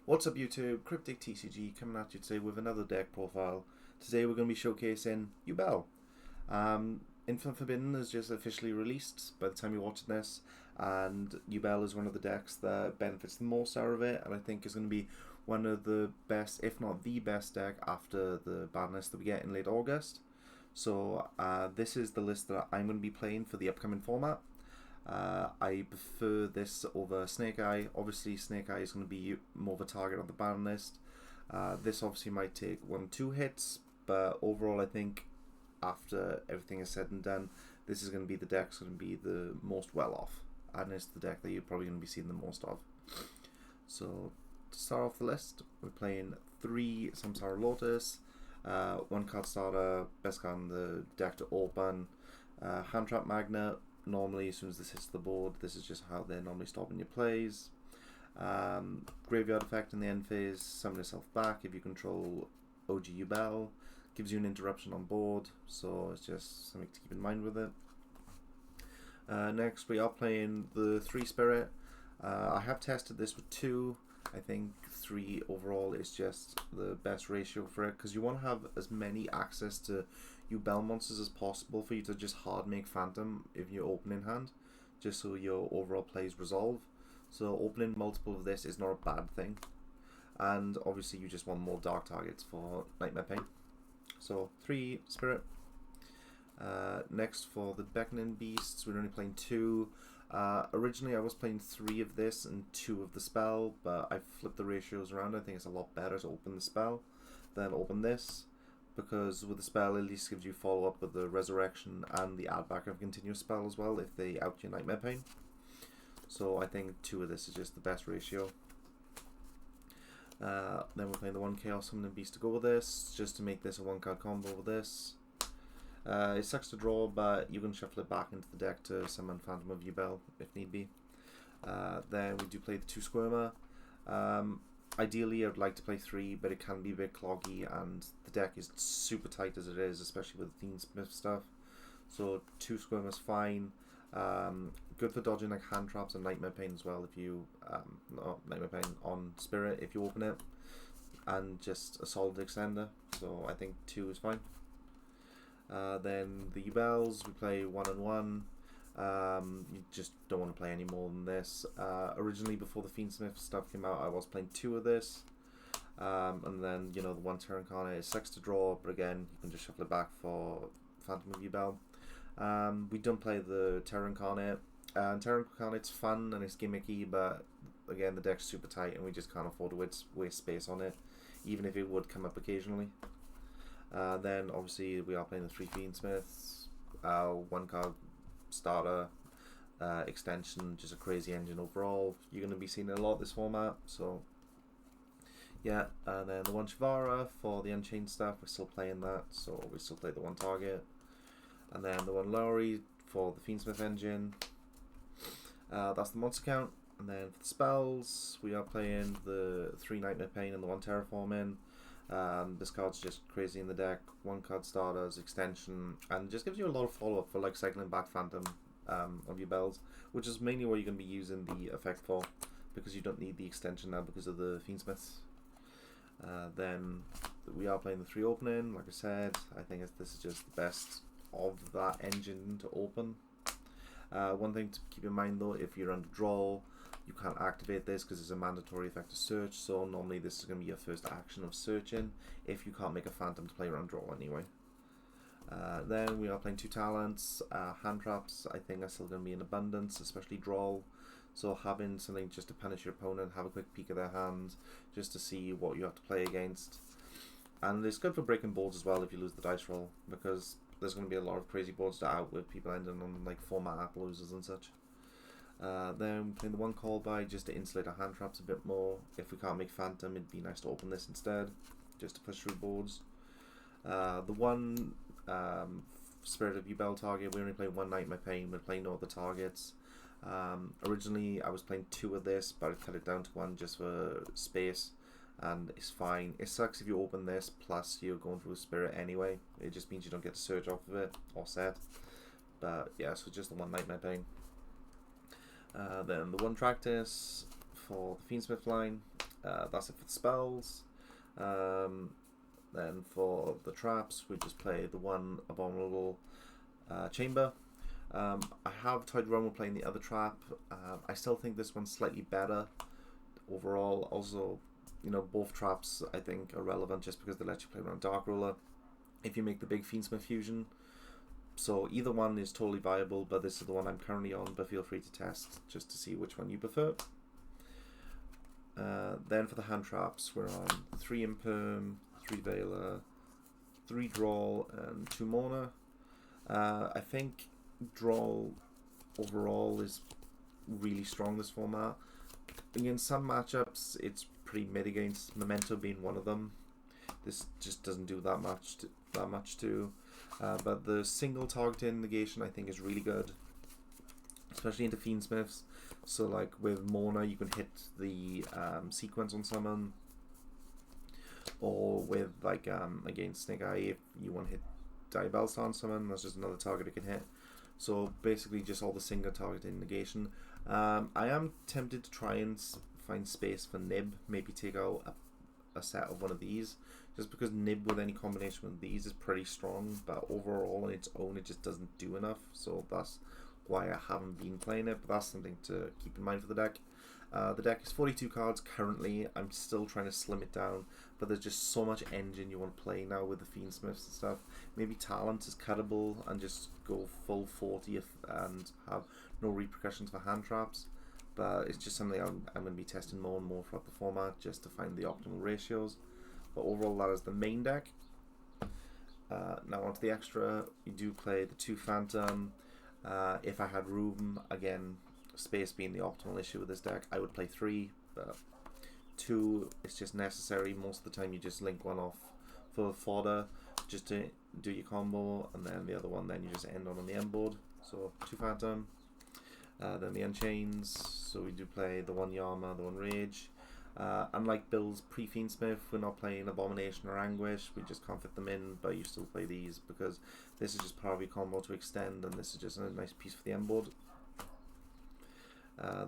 What's up YouTube, Cryptic TCG coming at you today with another deck profile. Today we're going to be showcasing Yubel. Infinite Forbidden is just officially released by the time you're watching this, and Yubel is one of the decks that benefits the most out of it, and I think is going to be one of the best, if not the best deck after the ban list that we get in late August. So this is the list that I'm going to be playing for the upcoming format. I prefer this over Snake Eye. Obviously Snake Eye is going to be more of a target on the ban list. This obviously might take 1-2 hits, but overall I think after everything is said and done, this is going to be the deck that's going to be the most well off, and it's the deck that you're probably going to be seeing the most of. So to start off the list, we're playing 3 Samsara Lotus, 1 card starter, best card in the deck to open, Hand Trap Magnet. Normally as soon as this hits the board, this is just how they're normally stopping your plays. Graveyard effect in the end phase, summon yourself back if you control OG Yubel. Gives you an interruption on board, so it's just something to keep in mind with it. Next we are playing the 3 Spirit. I have tested this with 2. I think 3 overall is just the best ratio for it, because you want to have as many access to Yubel monsters as possible for you to just hard make Phantom if you're opening hand, just so your overall plays resolve. So opening multiple of this is not a bad thing, and obviously you just want more dark targets for Nightmare Pain. So 3 Spirit. Next for the Beckoning Beasts, we're only playing 2. Originally I was playing 3 of this and 2 of the spell, but I flipped the ratios around. I think it's a lot better to open the spell than open this, because with the spell at least gives you follow up with the Resurrection and the add back of continuous spell as well if they out your Nightmare Pain. So I think 2 of this is just the best ratio. Then we're playing the 1 Chaos Summoning Beast to go with this, just to make this a 1 card combo with this. It sucks to draw, but you can shuffle it back into the deck to summon Phantom of Yubel if need be. Then we do play the 2 Squirmer. Ideally I would like to play 3, but it can be a bit cloggy, and the deck is super tight as it is, especially with the Themersmith stuff. So 2 Squirmer's fine. Good for dodging like hand traps and Nightmare Pain as well if you Nightmare Pain on Spirit if you open it, and just a solid extender. So I think 2 is fine. Then the Yubels, we play 1 and 1. You just don't want to play any more than this. Originally, before the Fiendsmith stuff came out, I was playing 2 of this. And then, you know, the 1 Terra Incarnate, it sucks to draw, but again, you can just shuffle it back for Phantom of Yubel. We don't play the Terra Incarnate. Terra Incarnate's fun and it's gimmicky, but again, the deck's super tight and we just can't afford to waste space on it, even if it would come up occasionally. Then obviously we are playing the 3 Fiendsmiths, 1 card starter, extension, just a crazy engine overall. You're going to be seeing it a lot this format, so yeah. And then the 1 Shivara for the Unchained stuff, we're still playing that, so we still play the 1 target. And then the 1 Lowry for the Fiendsmith engine. That's the monster count. And then for the spells, we are playing the 3 Nightmare Pain and the 1 Terraforming. This card's just crazy in the deck. 1 card starters, extension, and just gives you a lot of follow up for like cycling back Phantom of Yubels, which is mainly what you're going to be using the effect for, because you don't need the extension now because of the Fiendsmiths. Then we are playing the 3 opening. Like I said, I think this is just the best of that engine to open. One thing to keep in mind though, if you're under draw, you can't activate this because it's a mandatory effect to search, so normally this is going to be your first action of searching if you can't make a Phantom to play around draw anyway. Then we are playing 2 talents. Hand traps I think are still going to be in abundance, especially draw, so having something just to punish your opponent, have a quick peek at their hand just to see what you have to play against. And it's good for breaking boards as well if you lose the dice roll, because there's going to be a lot of crazy boards to out with people ending on like 4 mana losers and such. Then playing the 1 Call By just to insulate our hand traps a bit more. If we can't make Phantom, it'd be nice to open this instead, just to push through boards. The 1 Spirit of Yubel target, we only play 1 Nightmare Pain, we're playing no other targets. Originally I was playing 2 of this, but I cut it down to 1 just for space, and it's fine. It sucks if you open this plus you're going through a Spirit anyway. It just means you don't get to search off of it or set. But yeah, so just the 1 Nightmare Pain. Then the 1 Tractus for the Fiendsmith line. That's it for the spells. Then for the traps, we just play the one Abominable Chamber. I have toyed around with playing the other trap. I still think this one's slightly better overall. Also, you know, both traps I think are relevant just because they let you play around Dark Ruler if you make the big Fiendsmith fusion. So either one is totally viable, but this is the one I'm currently on, but feel free to test just to see which one you prefer. Then for the hand traps, we're on 3 Imperm, 3 Veiler, 3 Drawl, and 2 Mourner. I think Drawl overall is really strong this format. In some matchups, it's pretty mid against Memento being one of them. This just doesn't do that much too. But the single targeting negation I think is really good, especially into Fiendsmiths. So like with Mona, you can hit the sequence on summon, or with like against Snake Eye, if you want to hit Diabellstar on summon, that's just another target it can hit. So basically just all the single targeting negation. I am tempted to try and find space for Nib, maybe take out a set of one of these, just because Nib with any combination with these is pretty strong, but overall on its own it just doesn't do enough, so that's why I haven't been playing it, but that's something to keep in mind for the deck. The deck is 42 cards currently. I'm still trying to slim it down, but there's just so much engine you want to play now with the Fiendsmiths and stuff. Maybe Talent is cuttable and just go full 40 and have no repercussions for hand traps, but it's just something I'm going to be testing more and more throughout the format just to find the optimal ratios. But overall that is the main deck. Now onto the extra, you do play the 2 Phantom. If I had room, again, space being the optimal issue with this deck, I would play 3, but 2 is just necessary. Most of the time you just link one off for fodder just to do your combo, and then the other one then you just end on the end board. So 2 Phantom. Then the Unchains, so we do play the 1 Yama, the 1 Rage. Unlike Bill's pre-Fiendsmith, we're not playing Abomination or Anguish, we just can't fit them in, but you still play these because this is just part of your combo to extend, and this is just a nice piece for the end board.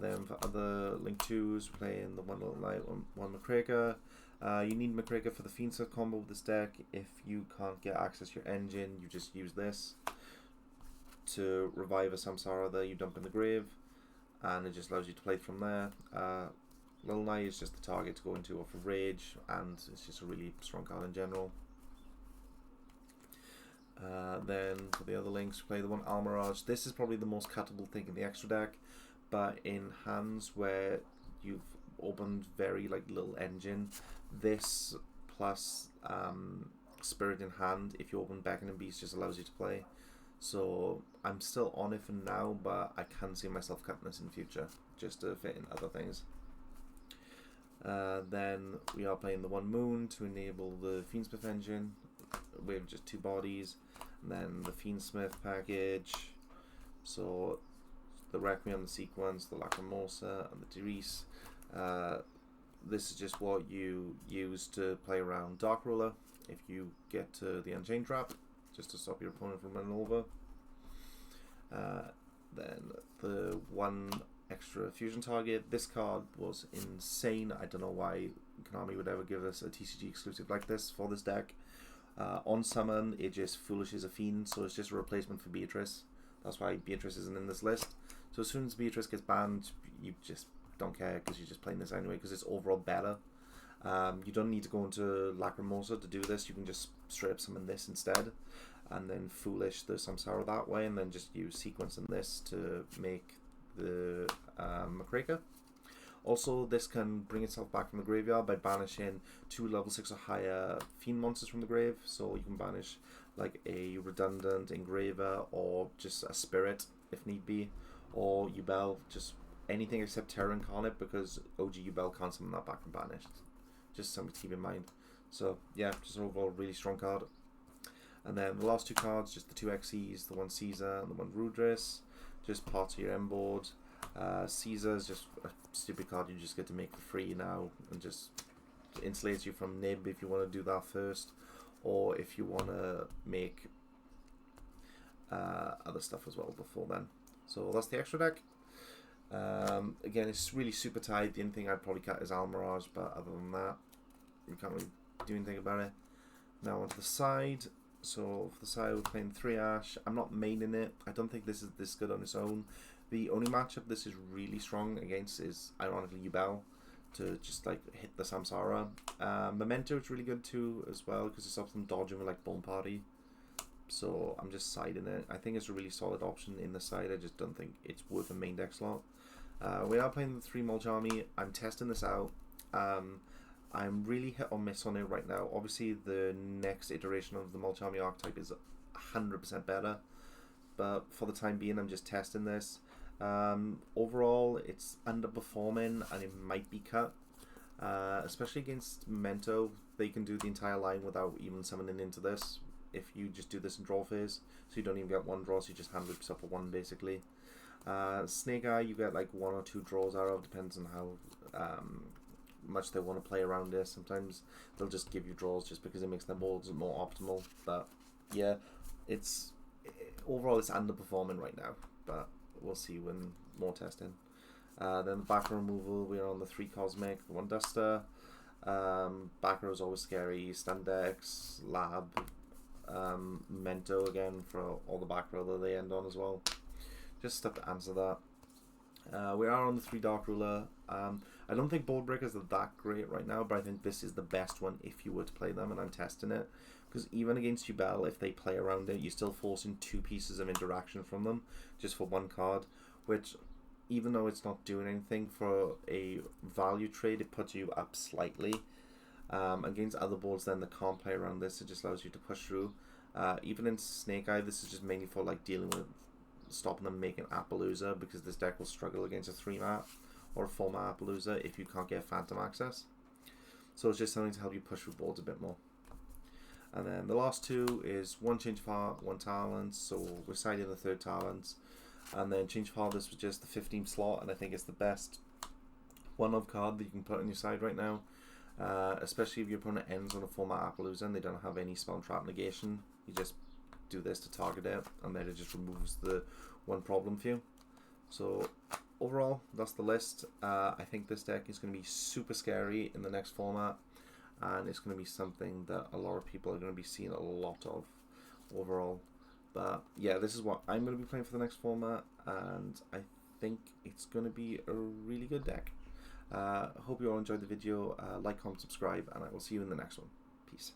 Then for other Link 2s, we're playing the 1 Little Knight, 1 McCraker. You need McCraker for the Fiendsmith combo with this deck. If you can't get access to your engine, you just use this to revive a Samsara that you dump in the grave, and it just allows you to play from there. Little Knight is just the target to go into off of Rage, and it's just a really strong card in general. Then for the other links, we play the 1 Almirage. This is probably the most cuttable thing in the extra deck, but in hands where you've opened very like little engine, this plus Spirit in hand, if you open Beckoning Beast, just allows you to play. So I'm still on it for now, but I can see myself cutting this in the future just to fit in other things. Then we are playing the 1 Moon to enable the Fiendsmith engine with just 2 bodies, and then the Fiendsmith package, so the Requiem, the Sequence, the Lacrimosa, and the Therese. This is just what you use to play around Dark Ruler if you get to the Unchained trap, just to stop your opponent from running over. Then the 1 extra fusion target. This card was insane. I don't know why Konami would ever give us a TCG exclusive like this for this deck. On summon, it just foolishes a fiend, so it's just a replacement for Beatrice. That's why Beatrice isn't in this list. So as soon as Beatrice gets banned, you just don't care because you're just playing this anyway because it's overall better. You don't need to go into Lacrimosa to do this. You can just straight up summon this instead, and then foolish the Samsara that way, and then just use Sequence in this to make the McCraker. Also, this can bring itself back from the graveyard by banishing 2 level 6 or higher fiend monsters from the grave. So you can banish like a redundant engraver or just a spirit if need be, or Yubel, just anything except Terra Incarnate, because OG Yubel can't summon that back from banished. Just something to keep in mind. So yeah, just an overall really strong card. And then the last 2 cards, just the 2 XEs, the 1 Caesar and the 1 Rudris, just part of your end board. Caesar is just a stupid card you just get to make for free now, and just insulates you from Nib if you want to do that first, or if you want to make other stuff as well before then. So that's the extra deck. Again, it's really super tight. The only thing I'd probably cut is Almirage, but other than that, you can't really do anything about it. Now onto the side. So for the side, we're playing 3 Ash. I'm not maining it. I don't think this is this good on its own. The only matchup this is really strong against is, ironically, Yubel, to just like hit the Samsara. Memento is really good too as well, because it stops them dodging with like Bone Party. So I'm just siding it. I think it's a really solid option in the side. I just don't think it's worth a main deck slot. We are playing the 3 Mulch Army. I'm testing this out. I'm really hit or miss on it right now. Obviously, the next iteration of the Mulch Army archetype is 100% better, but for the time being, I'm just testing this. Overall, it's underperforming and it might be cut, especially against Memento. They can do the entire line without even summoning into this. If you just do this in draw phase, so you don't even get 1 draw, so you just hand rips up for 1 basically. Snake Eye, you get like 1 or 2 draws out of, depends on how much they want to play around this. Sometimes they'll just give you draws just because it makes their boards more optimal. But yeah, it's overall it's underperforming right now, but we'll see when more testing. Then the back row removal, we're on the 3 Cosmic, 1 Duster. Back row is always scary. Standex, Lab, Mento again for all the back row that they end on as well. Just stuff to answer that. We are on the 3 Dark Ruler. I don't think board breakers are that great right now, but I think this is the best one if you were to play them, and I'm testing it. Because even against Yubel, if they play around it, you're still forcing 2 pieces of interaction from them just for 1 card, which, even though it's not doing anything for a value trade, it puts you up slightly. Against other boards then that can't play around this, it just allows you to push through. Even in Snake Eye, this is just mainly for like dealing with stopping them making Appaloosa, because this deck will struggle against a 3-mat or a 4-mat Appaloosa if you can't get Phantom access. So it's just something to help you push through boards a bit more. And then the last 2 is 1 Change of Heart, 1 Talent, so we're siding the 3rd Talent. And then Change of Heart, this was just the 15th slot, and I think it's the best 1-of card that you can put on your side right now. Especially if your opponent ends on a 4-mat Appaloosa and they don't have any spell trap negation. You just do this to target it, and then it just removes the 1 problem for you. So overall, that's the list. I think this deck is going to be super scary in the next format, and it's going to be something that a lot of people are going to be seeing a lot of overall. But yeah, this is what I'm going to be playing for the next format, and I think it's going to be a really good deck. Hope you all enjoyed the video. Like, comment, subscribe, and I will see you in the next one. Peace.